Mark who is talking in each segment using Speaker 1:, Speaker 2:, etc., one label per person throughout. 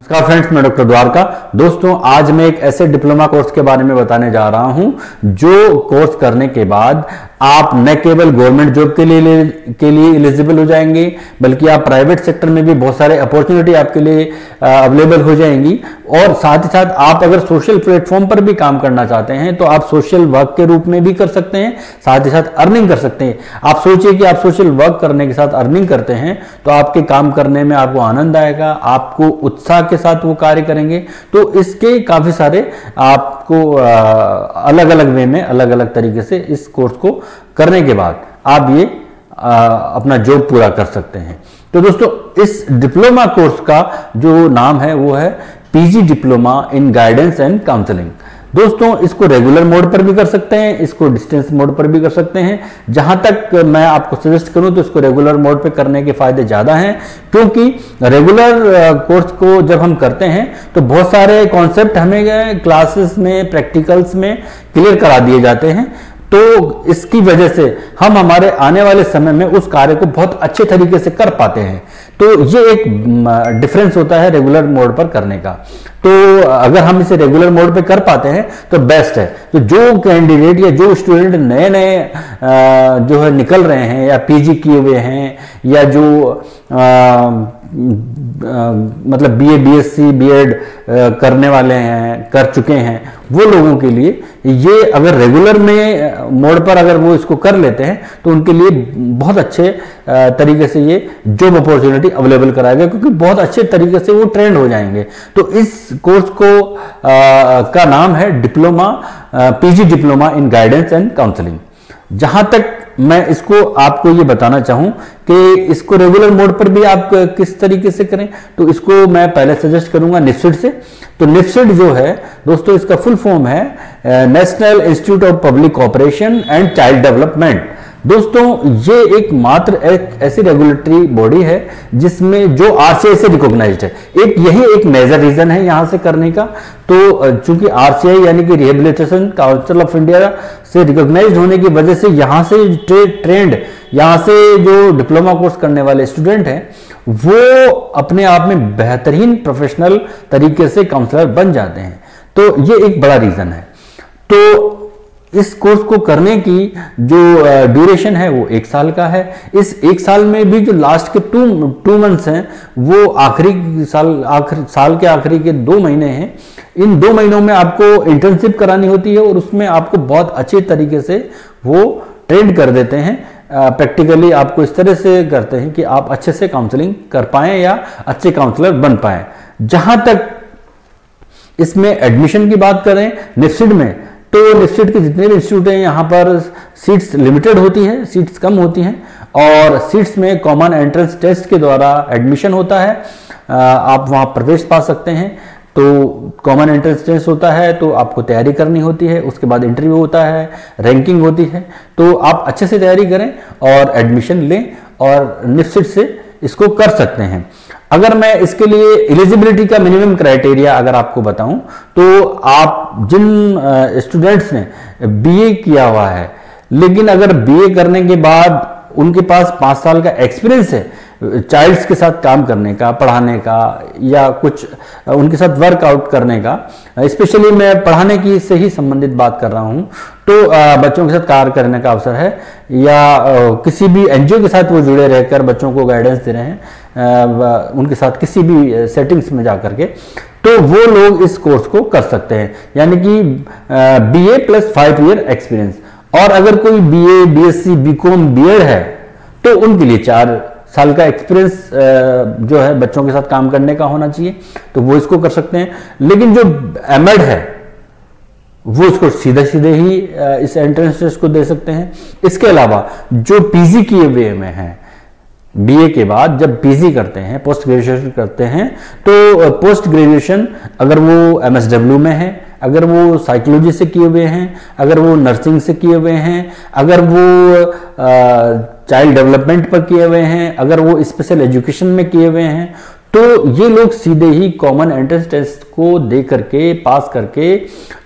Speaker 1: नमस्कार फ्रेंड्स, मैं डॉक्टर द्वारका। दोस्तों, आज मैं एक ऐसे डिप्लोमा कोर्स के बारे में बताने जा रहा हूं जो कोर्स करने के बाद आप न केवल गवर्नमेंट जॉब के लिए एलिजिबल हो जाएंगे, बल्कि आप प्राइवेट सेक्टर में भी बहुत सारे अपॉर्चुनिटी आपके लिए अवेलेबल हो जाएंगी। और साथ ही साथ आप अगर सोशल प्लेटफॉर्म पर भी काम करना चाहते हैं तो आप सोशल वर्क के रूप में भी कर सकते हैं, साथ ही साथ अर्निंग कर सकते हैं। आप सोचिए कि आप सोशल वर्क करने के साथ अर्निंग करते हैं तो आपके काम करने में आपको आनंद आएगा, आपको उत्साह के साथ वो कार्य करेंगे। तो इसके काफी सारे आपको अलग अलग वे में, अलग अलग तरीके से इस कोर्स को करने के बाद आप ये अपना जॉब पूरा कर सकते हैं। तो दोस्तों, इस डिप्लोमा कोर्स का जो नाम है वो है PG diploma in guidance and counselling. दोस्तों, इसको रेगुलर मोड पर भी कर सकते हैं, इसको डिस्टेंस मोड पर भी कर सकते हैं। जहां तक मैं आपको सजेस्ट करूं तो इसको रेगुलर मोड पे करने के फायदे ज्यादा हैं, क्योंकि रेगुलर कोर्स को जब हम करते हैं तो बहुत सारे कॉन्सेप्ट हमें क्लासेस में, प्रैक्टिकल्स में क्लियर करा दिए जाते हैं। तो इसकी वजह से हम हमारे आने वाले समय में उस कार्य को बहुत अच्छे तरीके से कर पाते हैं। तो ये एक डिफरेंस होता है रेगुलर मोड पर करने का। तो अगर हम इसे रेगुलर मोड पे कर पाते हैं तो बेस्ट है। तो जो कैंडिडेट या जो स्टूडेंट नए नए जो है निकल रहे हैं, या पीजी किए हुए हैं, या जो मतलब बीए, बीएससी, बीएड करने वाले हैं, कर चुके हैं, वो लोगों के लिए ये अगर रेगुलर में मोड पर अगर वो इसको कर लेते हैं तो उनके लिए बहुत अच्छे तरीके से ये जॉब अपॉर्चुनिटी अवेलेबल कराएगा, क्योंकि बहुत अच्छे तरीके से वो ट्रेंड हो जाएंगे। तो इस कोर्स को का नाम है diploma, PG diploma in guidance and counselling. जहां तक मैं इसको आपको ये बताना चाहूं कि इसको रेगुलर मोड पर भी आप किस तरीके से करें, तो इसको मैं पहले सजेस्ट करूंगा निफ्सिड से। तो निफ्सिड जो है दोस्तों, इसका फुल फॉर्म है national institute of public cooperation and child development. दोस्तों, ये एक मात्र एक ऐसी रेगुलेटरी बॉडी है जिसमें जो आरसीआई से रिकॉग्नाइज्ड है। यही एक मेजर रीजन है यहां से करने का। तो चूंकि आरसीआई यानी कि रिहेबिलिटेशन काउंसिल ऑफ इंडिया से रिकॉग्नाइज्ड होने की वजह से यहां से ट्रेंड, यहां से जो डिप्लोमा कोर्स करने वाले स्टूडेंट हैं वो अपने आप में बेहतरीन प्रोफेशनल तरीके से काउंसलर बन जाते हैं। तो ये एक बड़ा रीजन है। तो इस कोर्स को करने की जो ड्यूरेशन है वो 1 साल का है। इस 1 साल में भी जो लास्ट के 2 मंथ्स हैं वो साल के आखिरी के 2 महीने हैं। इन 2 महीनों में आपको इंटर्नशिप करानी होती है और उसमें आपको बहुत अच्छे तरीके से वो ट्रेन कर देते हैं। प्रैक्टिकली आपको इस तरह से करते हैं कि आप अच्छे से काउंसलिंग कर पाएं या अच्छे काउंसलर बन पाएं। जहां तक इसमें एडमिशन की बात करें निफ्सिड में, तो निफ्सिड के जितने भी इंस्टीट्यूट हैं यहाँ पर सीट्स लिमिटेड होती हैं, सीट्स कम होती हैं, और सीट्स में कॉमन एंट्रेंस टेस्ट के द्वारा एडमिशन होता है। आप वहाँ प्रवेश पा सकते हैं। तो कॉमन एंट्रेंस टेस्ट होता है तो आपको तैयारी करनी होती है, उसके बाद इंटरव्यू होता है, रैंकिंग होती है। तो आप अच्छे से तैयारी करें और एडमिशन लें और निफ्सिड से इसको कर सकते हैं। अगर मैं इसके लिए एलिजिबिलिटी का मिनिमम क्राइटेरिया अगर आपको बताऊं, तो आप जिन स्टूडेंट्स ने बीए किया हुआ है, लेकिन अगर बीए करने के बाद उनके पास 5 साल का एक्सपीरियंस है चाइल्ड्स के साथ काम करने का, पढ़ाने का, या कुछ उनके साथ वर्कआउट करने का, स्पेशली मैं पढ़ाने की से ही संबंधित बात कर रहा हूं, तो बच्चों के साथ कार्य करने का अवसर है, या किसी भी एनजीओ के साथ वो जुड़े रहकर बच्चों को गाइडेंस दे रहे हैं उनके साथ किसी भी सेटिंग्स में जाकर के, तो वो लोग इस कोर्स को कर सकते हैं। यानी कि बीए प्लस 5 ईयर एक्सपीरियंस। और अगर कोई बीए, बीएससी, बीकॉम, बीएड है तो उनके लिए 4 साल का एक्सपीरियंस जो है बच्चों के साथ काम करने का होना चाहिए, तो वो इसको कर सकते हैं। लेकिन जो एमएड है वो इसको सीधे ही इस एंट्रेंस टेस्ट को दे सकते हैं। इसके अलावा जो पीजी किए हुए में हैं, बीए के बाद जब पीजी करते हैं, पोस्ट ग्रेजुएशन करते हैं, तो पोस्ट ग्रेजुएशन अगर वो एमएसडब्ल्यू में है, अगर वो साइकोलॉजी से किए हुए हैं, अगर वो नर्सिंग से किए हुए हैं, अगर वो चाइल्ड डेवलपमेंट पर किए हुए हैं, अगर वो स्पेशल एजुकेशन में किए हुए हैं, तो ये लोग सीधे ही कॉमन एंट्रेंस टेस्ट को दे करके, पास करके,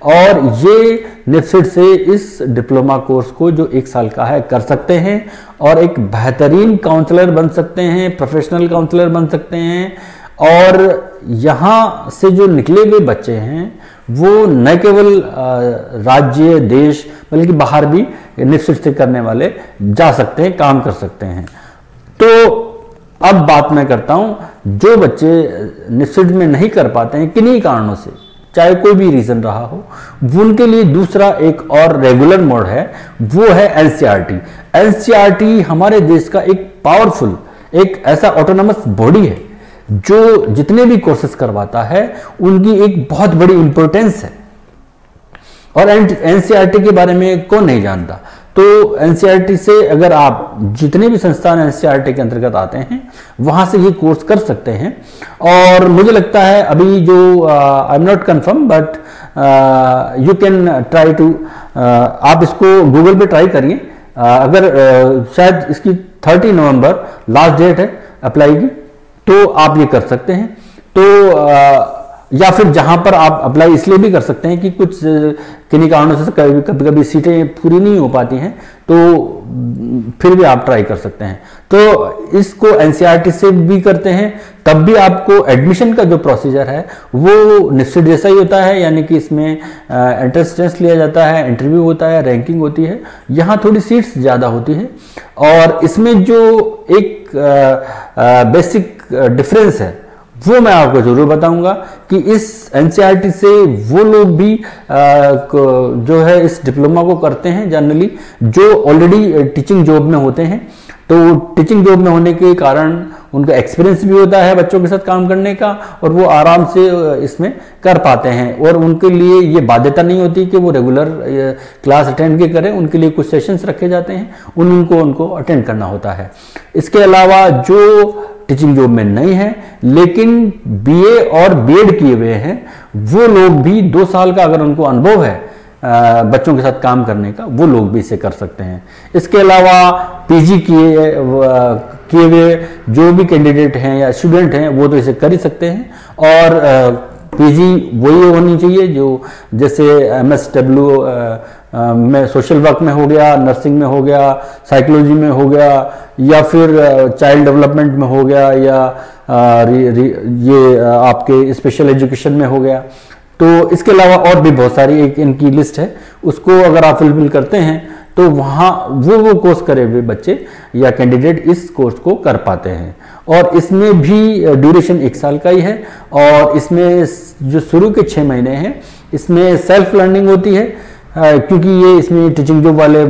Speaker 1: और ये निफ्सिड से इस डिप्लोमा कोर्स को जो 1 साल का है कर सकते हैं और एक बेहतरीन काउंसलर बन सकते हैं, प्रोफेशनल काउंसलर बन सकते हैं और यहाँ से जो निकले हुए बच्चे हैं वो न केवल राज्य देश बल्कि बाहर भी निश्चित से करने वाले जा सकते हैं, काम कर सकते हैं। तो अब बात मैं करता हूं जो बच्चे निश्चित में नहीं कर पाते हैं किन्हीं कारणों से, चाहे कोई भी रीजन रहा हो, उनके लिए दूसरा एक और रेगुलर मोड है, वो है एनसीईआरटी। एनसीईआरटी हमारे देश का एक पावरफुल, एक ऐसा ऑटोनमस बॉडी है जो जितने भी कोर्सेज करवाता है उनकी एक बहुत बड़ी इंपॉर्टेंस है। और एनसीईआरटी के बारे में कौन नहीं जानता। तो एनसीईआरटी से अगर आप जितने भी संस्थान एनसीईआरटी के अंतर्गत आते हैं वहां से ये कोर्स कर सकते हैं। और मुझे लगता है अभी जो I am not confirm but you can try to, आप इसको गूगल पे ट्राई करिए। अगर शायद इसकी 30 नवंबर लास्ट डेट है अप्लाई की, तो आप ये कर सकते हैं। तो या फिर जहां पर आप अप्लाई इसलिए भी कर सकते हैं कि कुछ किन्हीं कारणों से कभी कभी सीटें पूरी नहीं हो पाती हैं, तो फिर भी आप ट्राई कर सकते हैं। तो इसको एनसीईआरटी से भी करते हैं तब भी आपको एडमिशन का जो प्रोसीजर है वो निश्चित जैसा ही होता है, यानी कि इसमें एंट्रेंस टेस्ट लिया जाता है, इंटरव्यू होता है, रैंकिंग होती है। यहाँ थोड़ी सीट्स ज़्यादा होती है और इसमें जो एक बेसिक डिफरेंस है वो मैं आपको जरूर बताऊंगा कि इस एनसीईआरटी से वो लोग भी जो है इस डिप्लोमा को करते हैं जनरली जो ऑलरेडी टीचिंग जॉब में होते हैं। तो टीचिंग जॉब में होने के कारण उनका एक्सपीरियंस भी होता है बच्चों के साथ काम करने का और वो आराम से इसमें कर पाते हैं और उनके लिए ये बाध्यता नहीं होती कि वो रेगुलर क्लास अटेंड के करें। उनके लिए कुछ सेशंस रखे जाते हैं, उनको अटेंड करना होता है। इसके अलावा जो टीचिंग जॉब में नहीं है लेकिन बीए और बीएड किए हुए हैं वो लोग भी 2 साल का अगर उनको अनुभव है बच्चों के साथ काम करने का, वो लोग भी इसे कर सकते हैं। इसके अलावा पीजी किए हुए जो भी कैंडिडेट हैं या स्टूडेंट हैं वो तो इसे कर ही सकते हैं। और पीजी वही होनी चाहिए जो जैसे एमएसडब्ल्यू में सोशल वर्क में हो गया, नर्सिंग में हो गया, साइकोलॉजी में हो गया या फिर चाइल्ड डेवलपमेंट में हो गया या ये आपके स्पेशल एजुकेशन में हो गया। तो इसके अलावा और भी बहुत सारी एक इनकी लिस्ट है, उसको अगर आप फुलफिल करते हैं तो वहाँ वो कोर्स करे हुए बच्चे या कैंडिडेट इस कोर्स को कर पाते हैं। और इसमें भी ड्यूरेशन 1 साल का ही है और इसमें जो शुरू के 6 महीने हैं इसमें सेल्फ लर्निंग होती है क्योंकि ये इसमें टीचिंग जॉब वाले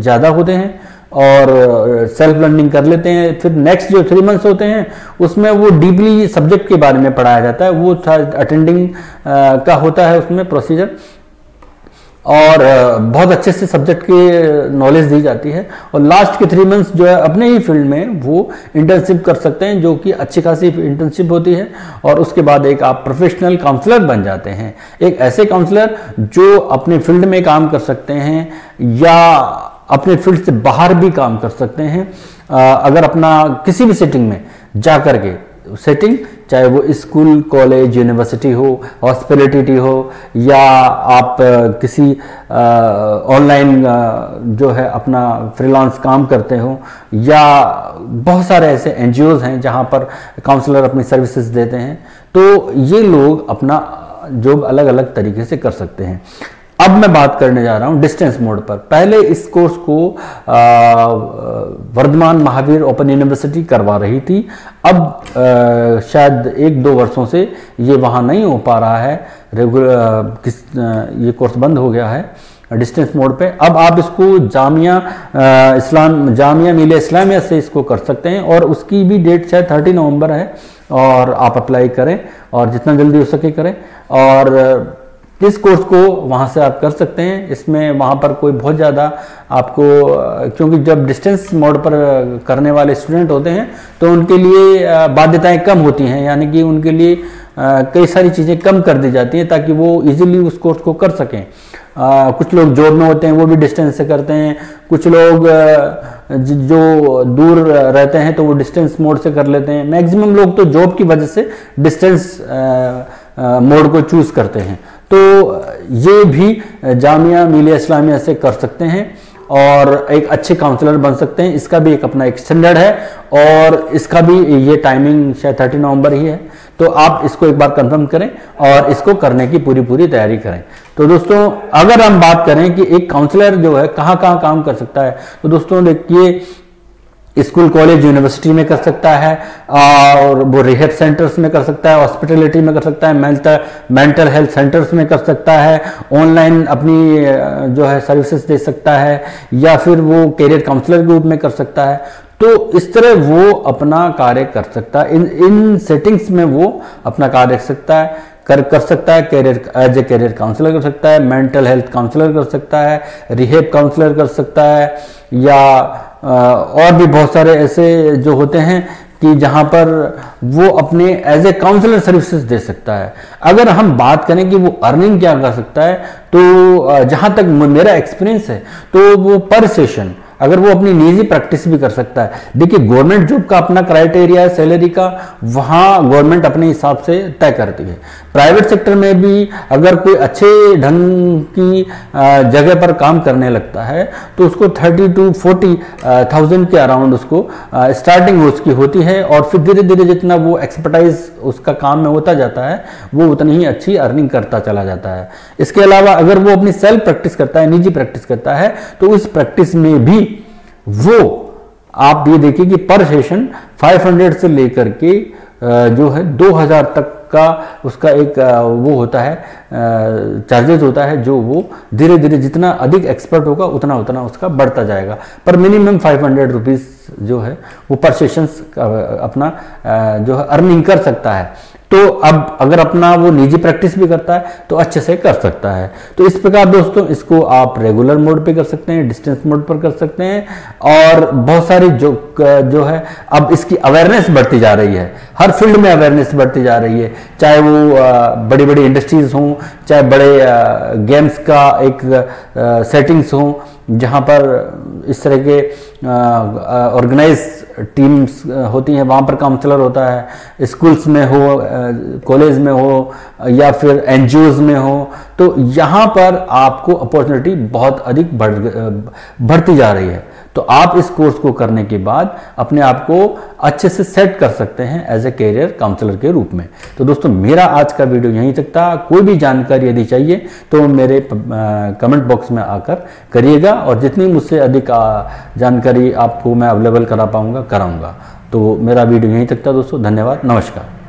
Speaker 1: ज़्यादा होते हैं और सेल्फ लर्निंग कर लेते हैं। फिर नेक्स्ट जो 3 मंथ्स होते हैं उसमें वो डीपली सब्जेक्ट के बारे में पढ़ाया जाता है, वो अटेंडिंग का होता है उसमें प्रोसीजर और बहुत अच्छे से सब्जेक्ट की नॉलेज दी जाती है। और लास्ट के 3 मंथ्स जो है अपने ही फील्ड में वो इंटर्नशिप कर सकते हैं जो कि अच्छी खासी इंटर्नशिप होती है और उसके बाद एक आप प्रोफेशनल काउंसलर बन जाते हैं, एक ऐसे काउंसलर जो अपने फील्ड में काम कर सकते हैं या अपने फील्ड से बाहर भी काम कर सकते हैं। अगर अपना किसी भी सेटिंग में जा करके सेटिंग, चाहे वो स्कूल, कॉलेज, यूनिवर्सिटी हो, हॉस्पिटलिटी हो या आप किसी ऑनलाइन जो है अपना फ्रीलांस काम करते हो या बहुत सारे ऐसे एनजीओज हैं जहां पर काउंसलर अपनी सर्विसेज देते हैं, तो ये लोग अपना जॉब अलग अलग तरीके से कर सकते हैं। अब मैं बात करने जा रहा हूं डिस्टेंस मोड पर। पहले इस कोर्स को वर्धमान महावीर ओपन यूनिवर्सिटी करवा रही थी, अब शायद 1-2 वर्षों से ये वहां नहीं हो पा रहा है, ये कोर्स बंद हो गया है डिस्टेंस मोड पे। अब आप इसको जामिया मिलिया इस्लामिया से इसको कर सकते हैं और उसकी भी डेट शायद 30 नवंबर है और आप अप्लाई करें और जितना जल्दी हो सके करें। और इस कोर्स को वहाँ से आप कर सकते हैं। इसमें वहाँ पर कोई बहुत ज़्यादा आपको, क्योंकि जब डिस्टेंस मोड पर करने वाले स्टूडेंट होते हैं तो उनके लिए बाध्यताएं कम होती हैं, यानी कि उनके लिए कई सारी चीज़ें कम कर दी जाती हैं ताकि वो इजीली उस कोर्स को कर सकें। कुछ लोग जॉब में होते हैं वो भी डिस्टेंस से करते हैं, कुछ लोग जो दूर रहते हैं तो वो डिस्टेंस मोड से कर लेते हैं। मैक्सिमम लोग तो जॉब की वजह से डिस्टेंस मोड को चूज करते हैं। तो ये भी जामिया मिलिया इस्लामिया से कर सकते हैं और एक अच्छे काउंसलर बन सकते हैं। इसका भी एक अपना एक स्टैंडर्ड है और इसका भी ये टाइमिंग शायद 30 नवंबर ही है। तो आप इसको एक बार कंफर्म करें और इसको करने की पूरी तैयारी करें। तो दोस्तों अगर हम बात करें कि एक काउंसलर जो है कहाँ कहाँ काम कर सकता है, तो दोस्तों देखिए स्कूल कॉलेज यूनिवर्सिटी में कर सकता है और वो रिहेब सेंटर्स में कर सकता है, हॉस्पिटलिटी में कर सकता है, मेंटल हेल्थ सेंटर्स में कर सकता है, ऑनलाइन अपनी जो है सर्विसेज दे सकता है, या फिर वो कैरियर काउंसलर के रूप में कर सकता है। तो इस तरह वो अपना कार्य कर सकता है, इन सेटिंग्स में वो अपना कार्य कर सकता है, कर सकता है। Career as a career counsellor कर सकता है, मेंटल हेल्थ काउंसलर कर सकता है, रिहेब काउंसलर कर सकता है, या और भी बहुत सारे ऐसे जो होते हैं कि जहां पर वो अपने एज ए काउंसलर सर्विसेज दे सकता है। अगर हम बात करें कि वो अर्निंग क्या कर सकता है, तो जहां तक मेरा एक्सपीरियंस है तो वो पर सेशन अगर वो अपनी निजी प्रैक्टिस भी कर सकता है। देखिए गवर्नमेंट जॉब का अपना क्राइटेरिया है सैलरी का, वहां गवर्नमेंट अपने हिसाब से तय करती है। प्राइवेट सेक्टर में भी अगर कोई अच्छे ढंग की जगह पर काम करने लगता है तो उसको 30 to 40,000 के अराउंड उसको स्टार्टिंग उसकी होती है, और फिर धीरे धीरे जितना वो एक्सपर्टाइज उसका काम में होता जाता है वो उतनी ही अच्छी अर्निंग करता चला जाता है। इसके अलावा अगर वो अपनी सेल्फ प्रैक्टिस करता है, निजी प्रैक्टिस करता है, तो उस प्रैक्टिस में भी वो आप ये देखिए कि पर सेशन 500 से लेकर के जो है 2000 तक का उसका एक वो होता है, चार्जेस होता है, जो वो धीरे धीरे जितना अधिक एक्सपर्ट होगा उतना उतना उसका बढ़ता जाएगा। पर मिनिमम 500 रुपीज जो है वो पर सेशन अपना जो है अर्निंग कर सकता है। तो अब अगर अपना वो निजी प्रैक्टिस भी करता है तो अच्छे से कर सकता है। तो इस प्रकार दोस्तों इसको आप रेगुलर मोड पे कर सकते हैं, डिस्टेंस मोड पर कर सकते हैं, और बहुत सारी जो है अब इसकी अवेयरनेस बढ़ती जा रही है, हर फील्ड में अवेयरनेस बढ़ती जा रही है, चाहे वो बड़ी बड़ी इंडस्ट्रीज हों, चाहे बड़े गेम्स का एक सेटिंग्स हों जहाँ पर इस तरह के ऑर्गेनाइज टीम्स होती हैं, वहाँ पर काउंसलर होता है, स्कूल्स में हो, कॉलेज में हो, या फिर एनजीओज में हो, तो यहाँ पर आपको अपॉर्चुनिटी बहुत अधिक बढ़ती जा रही है। तो आप इस कोर्स को करने के बाद अपने आप को अच्छे से सेट कर सकते हैं एज ए कैरियर काउंसलर के रूप में। तो दोस्तों मेरा आज का वीडियो यहीं तक था। कोई भी जानकारी यदि चाहिए तो मेरे कमेंट बॉक्स में आकर करिएगा, और जितनी मुझसे अधिक जानकारी आपको मैं अवेलेबल करा पाऊंगा कराऊंगा। तो मेरा वीडियो यहीं तक था दोस्तों, धन्यवाद, नमस्कार।